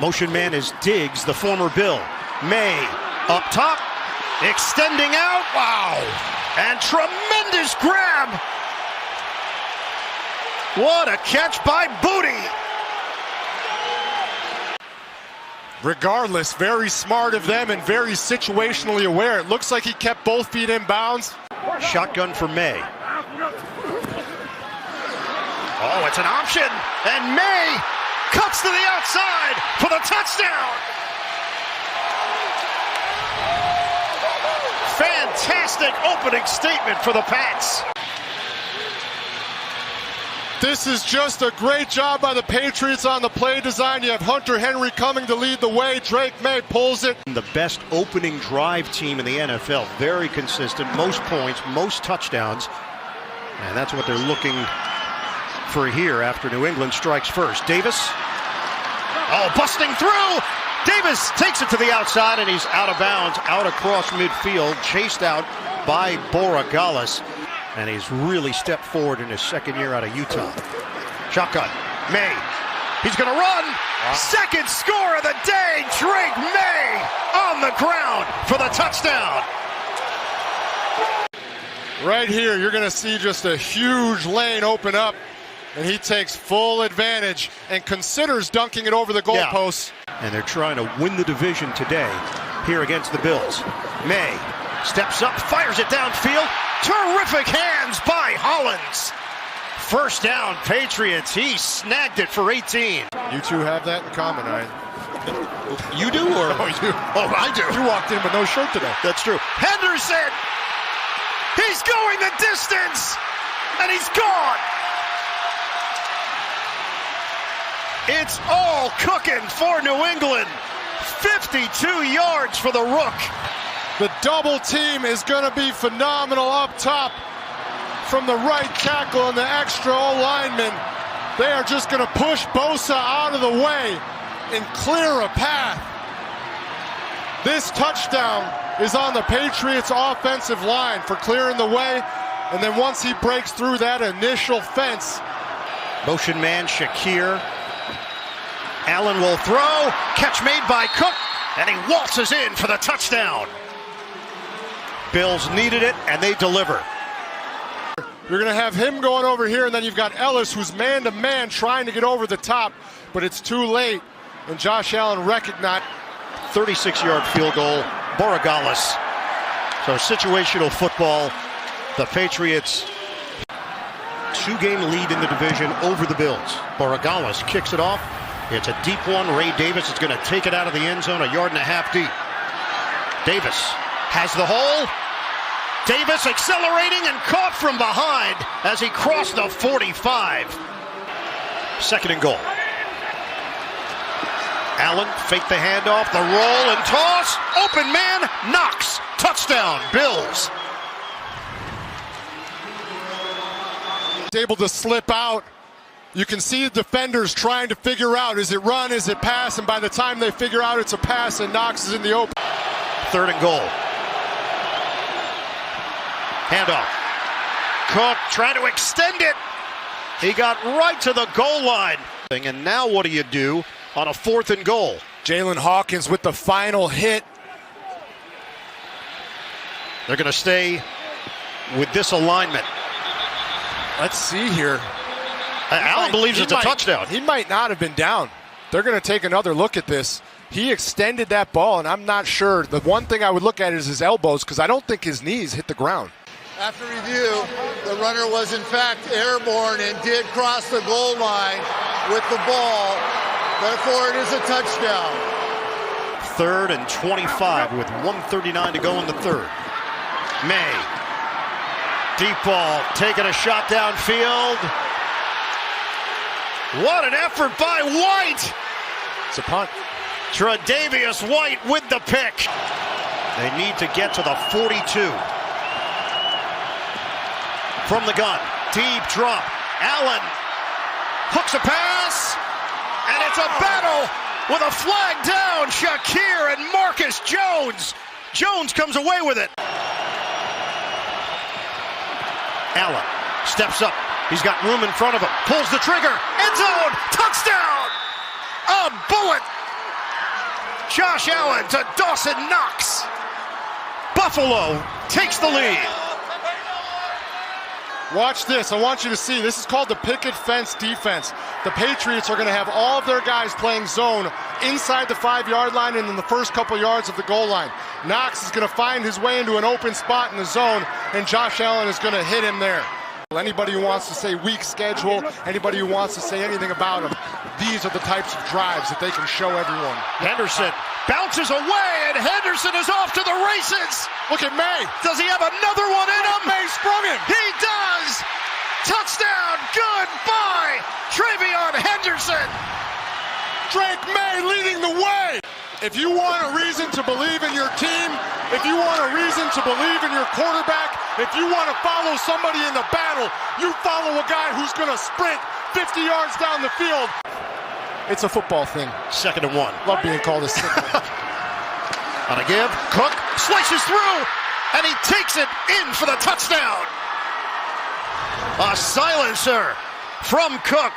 Motion man is Diggs, the former Bill. May up top, extending out. Wow. And tremendous grab. What a catch by Booty. Regardless, very smart of them and very situationally aware. It looks like he kept both feet in bounds. Shotgun for May. Oh, it's an option. And May cuts to the outside for the touchdown. Fantastic opening statement for the Pats. This is just a great job by the Patriots on the play design. You have Hunter Henry coming to lead the way. Drake May pulls it. The best opening drive team in the NFL. Very consistent. Most points, most touchdowns. And that's what they're looking for here after New England strikes first. Davis. Oh, busting through. Davis takes it to the outside, and he's out of bounds, out across midfield, chased out by Borregales. And he's really stepped forward in his second year out of Utah. Shotgun. May. He's going to run. Wow. Second score of the day. Drake May on the ground for the touchdown. Right here, you're going to see just a huge lane open up. And he takes full advantage and considers dunking it over the goalposts. Yeah. And they're trying to win the division today here against the Bills. May steps up, fires it downfield. Terrific hands by Hollins. First down, Patriots. He snagged it for 18. You two have that in common, Ryan. You do, or? Oh, you. Oh, I do. You walked in with no shirt today. That's true. Henderson. He's going the distance, and he's gone. It's all cooking for New England. 52 yards for the Rook. The double team is going to be phenomenal up top from the right tackle and the extra O-lineman. They are just going to push Bosa out of the way and clear a path. This touchdown is on the Patriots offensive line for clearing the way. And then once he breaks through that initial fence. Motion man Shakir. Allen will throw. Catch made by Cook. And he waltzes in for the touchdown. Bills needed it, and they deliver. You're going to have him going over here, and then you've got Ellis, who's man-to-man trying to get over the top, but it's too late. And Josh Allen recognized. 36-yard field goal, Borregales. So situational football. The Patriots, 2-game lead in the division over the Bills. Borregales kicks it off. It's a deep one. Ray Davis is going to take it out of the end zone, 1.5 yards deep. Davis has the hole. Davis accelerating and caught from behind as he crossed the 45. Second and goal. Allen faked the handoff, the roll and toss. Open man, Knox. Touchdown, Bills. Able to slip out. You can see the defenders trying to figure out, is it run, is it pass? And by the time they figure out it's a pass, and Knox is in the open. Third and goal. Handoff. Cook trying to extend it. He got right to the goal line. And now what do you do on a 4th and goal? Jalen Hawkins with the final hit. They're going to stay with this alignment. Let's see here. Allen believes it's a touchdown. He might not have been down. They're going to take another look at this. He extended that ball, and I'm not sure. The one thing I would look at is his elbows, because I don't think his knees hit the ground. After review, the runner was in fact airborne and did cross the goal line with the ball. Therefore, it is a touchdown. 3rd and 25 with 1:39 to go in the third. May. Deep ball, taking a shot downfield. What an effort by White! It's a punt. Tre'Davious White with the pick. They need to get to the 42. From the gun, deep drop. Allen hooks a pass, and it's a battle with a flag down. Shakir and Marcus Jones. Jones comes away with it. Allen steps up. He's got room in front of him. Pulls the trigger. End zone. Touchdown. A bullet Josh Allen to Dawson Knox. Buffalo takes the lead. Watch this. I want you to see. This is called the picket fence defense. The Patriots are going to have all of their guys playing zone inside the 5-yard line and in the first couple yards of the goal line. Knox is going to find his way into an open spot in the zone, and Josh Allen is going to hit him there. Anybody who wants to say weak schedule, anybody who wants to say anything about him, these are the types of drives that they can show everyone. Henderson bounces away, and Henderson is off to the races. Look at May. Does he have another one in him? May sprung him. He does. Touchdown. Goodbye, Travion Henderson. Drake May leading the way. If you want a reason to believe in your team, if you want a reason to believe in your quarterback, if you want to follow somebody in the battle, you follow a guy who's going to sprint 50 yards down the field. It's a football thing. 2nd and 1. Love being called a signal. On a give, Cook slices through, and he takes it in for the touchdown. A silencer from Cook.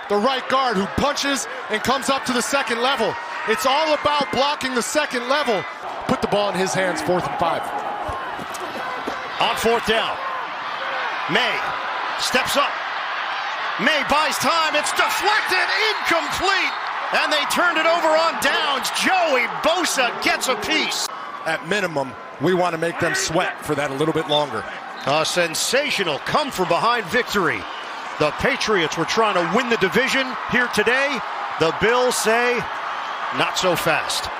The right guard who punches and comes up to the second level. It's all about blocking the second level. Put the ball in his hands, 4th and 5. On 4th down, May steps up. May buys time. It's deflected, incomplete. And they turned it over on downs. Joey Bosa gets a piece. At minimum, we want to make them sweat for that a little bit longer. A sensational come-from-behind victory. The Patriots were trying to win the division here today. The Bills say, not so fast.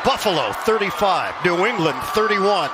Buffalo 35, New England 31.